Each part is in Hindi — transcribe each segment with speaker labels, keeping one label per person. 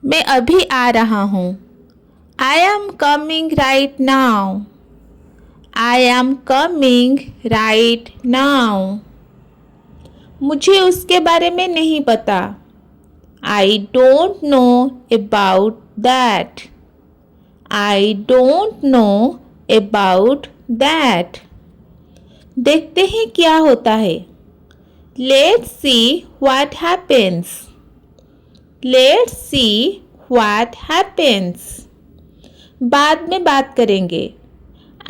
Speaker 1: मैं अभी आ रहा हूँ। I am coming right now. I am coming right now. मुझे उसके बारे में नहीं पता। I don't know about that. I don't know about that. देखते हैं क्या होता है। Let's see what happens. Let's see what happens. बाद में बात करेंगे।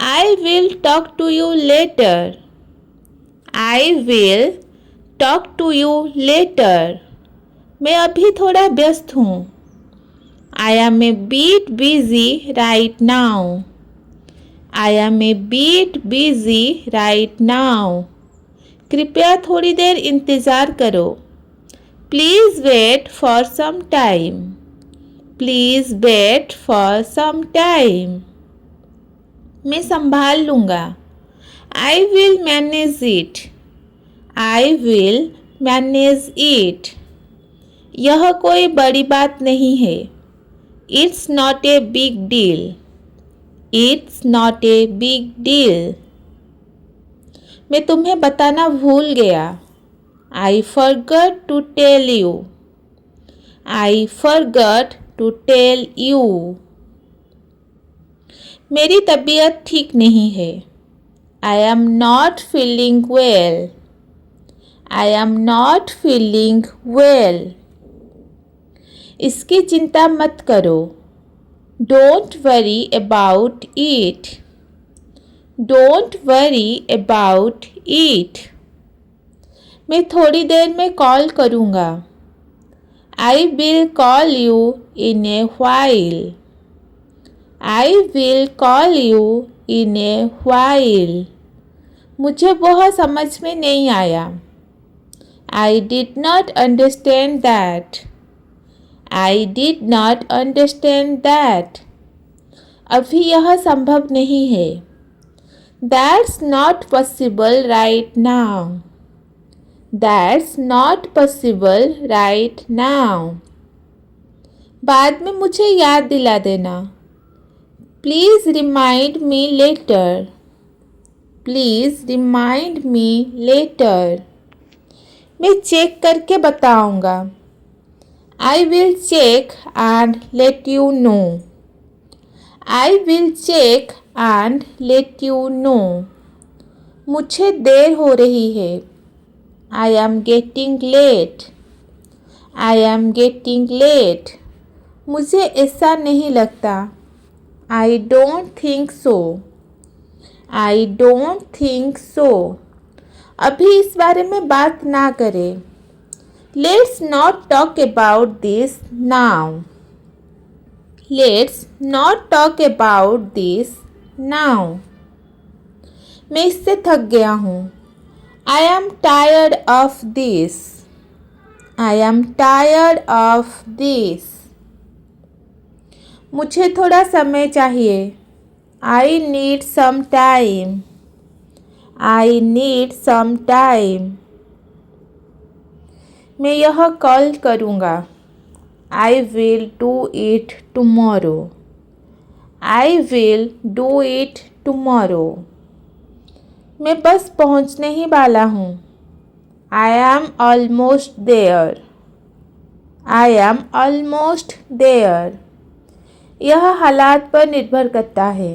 Speaker 1: I will talk to you later. I will talk to you later. मैं अभी थोड़ा व्यस्त हूँ। I am a bit busy right now. I am a bit busy right now. कृपया थोड़ी देर इंतज़ार करो। Please wait for some time. Please wait for some time. मैं संभाल लूँगा। I will manage it. I will manage it. यह कोई बड़ी बात नहीं है। It's not a big deal. It's not a big deal. मैं तुम्हें बताना भूल गया। I forgot to tell you. I forgot to tell you. मेरी तबीयत ठीक नहीं है। I am not feeling well. I am not feeling well. इसकी चिंता मत करो। Don't worry about it. Don't worry about it. मैं थोड़ी देर में कॉल करूँगा। I will call you in A while. I will call you in A while. मुझे वह समझ में नहीं आया। I did not understand that. I did not understand that. अभी यह संभव नहीं है। That's not possible right now. That's not possible right now. बाद में मुझे याद दिला देना। Please remind me later. Please remind me later. मैं चेक करके बताऊँगा। I will check and let you know. I will check and let you know. मुझे देर हो रही है। I am getting late. I am getting late. मुझे ऐसा नहीं लगता। I don't think so. I don't think so. अभी इस बारे में बात ना करें। Let's not talk about this now. Let's not talk about this now. मैं इससे थक गया हूँ। I am tired of this. I am tired of this. मुझे थोड़ा समय चाहिए। I need some time. I need some time. मैं यह कल करूँगा। I will do it tomorrow. I will do it tomorrow. मैं बस पहुँचने ही वाला हूँ। I am almost there. I am almost there. यह हालात पर निर्भर करता है।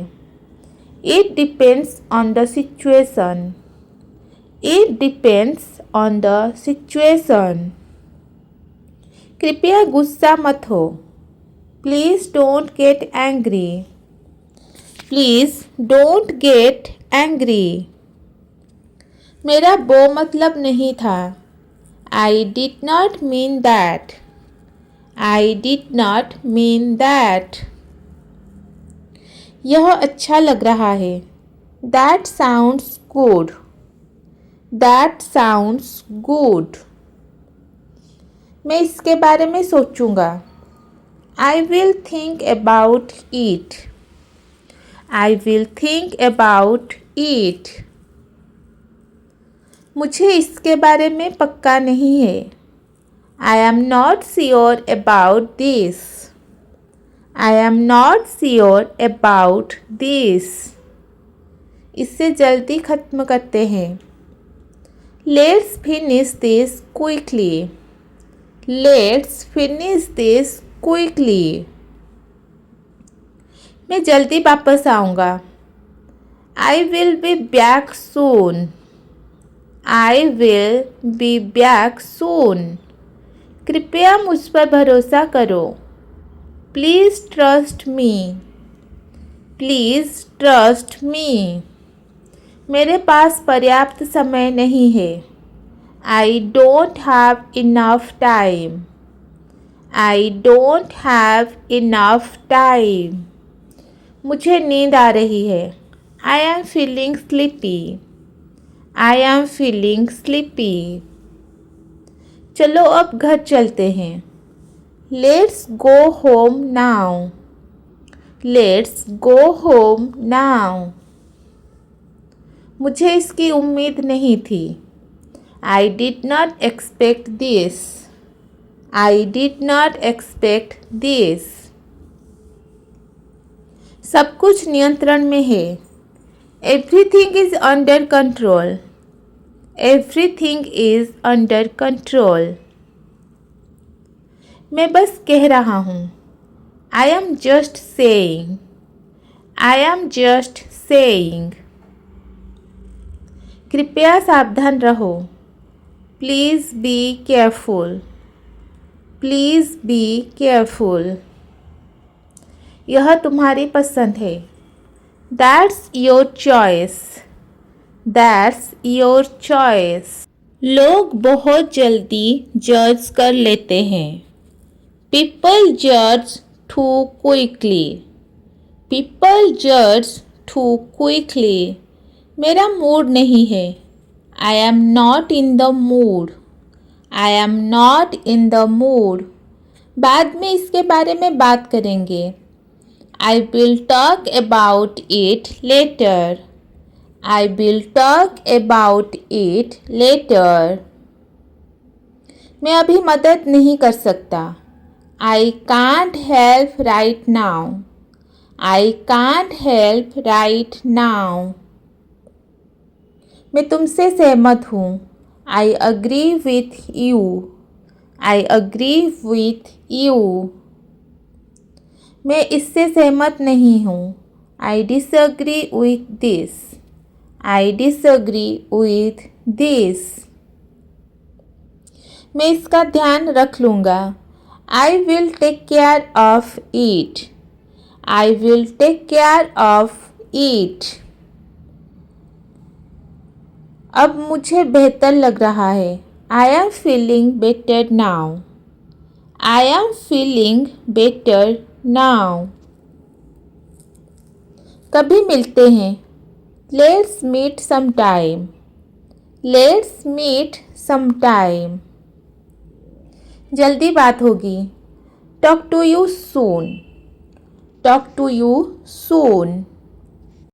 Speaker 1: It depends on the situation. It depends on the situation. कृपया गुस्सा मत हो। Please don't get angry. Please don't get angry. मेरा वो मतलब नहीं था। I did not mean that. I did not mean that. यह अच्छा लग रहा है। That sounds good. That sounds good. मैं इसके बारे में सोचूंगा। I will think about it. I will think about it. मुझे इसके बारे में पक्का नहीं है। I am not sure about this. I am not sure about this. इससे जल्दी ख़त्म करते हैं. Let's finish this quickly. Let's finish this quickly. मैं जल्दी वापस आऊँगा. I will be back soon. I will be back soon. कृपया मुझ पर भरोसा करो. Please trust me. Please trust me. मेरे पास पर्याप्त समय नहीं है. I don't have enough time. I don't have enough time. मुझे नींद आ रही है. I am feeling sleepy. I am feeling sleepy. चलो अब घर चलते हैं. Let's go home now. Let's go home now. मुझे इसकी उम्मीद नहीं थी. I did not expect this. I did not expect this. सब कुछ नियंत्रण में है. Everything is under control. Everything is under control. मैं बस कह रहा हूँ. I am just saying. I am just saying. कृपया सावधान रहो. Please be careful. Please be careful. यह तुम्हारी पसंद है. That's your choice. That's your choice. लोग बहुत जल्दी जज कर लेते हैं. People judge too quickly. People judge too quickly. मेरा मूड नहीं है. I am not in the mood. I am not in the mood. बाद में इसके बारे में बात करेंगे. I will talk about it later. I will talk about it later. मैं अभी मदद नहीं कर सकता. I can't help right now. I can't help right now. मैं तुमसे सहमत हूँ. I agree with you. I agree with you. मैं इससे सहमत नहीं हूँ. I disagree with this. I disagree with this. मैं इसका ध्यान रख लूँगा. I will take care of it. I will take care of it. अब मुझे बेहतर लग रहा है. I am feeling better now. I am feeling better now. कभी मिलते हैं. Let's meet sometime. Let's meet sometime. जल्दी बात होगी. Talk to you soon. Talk to you soon.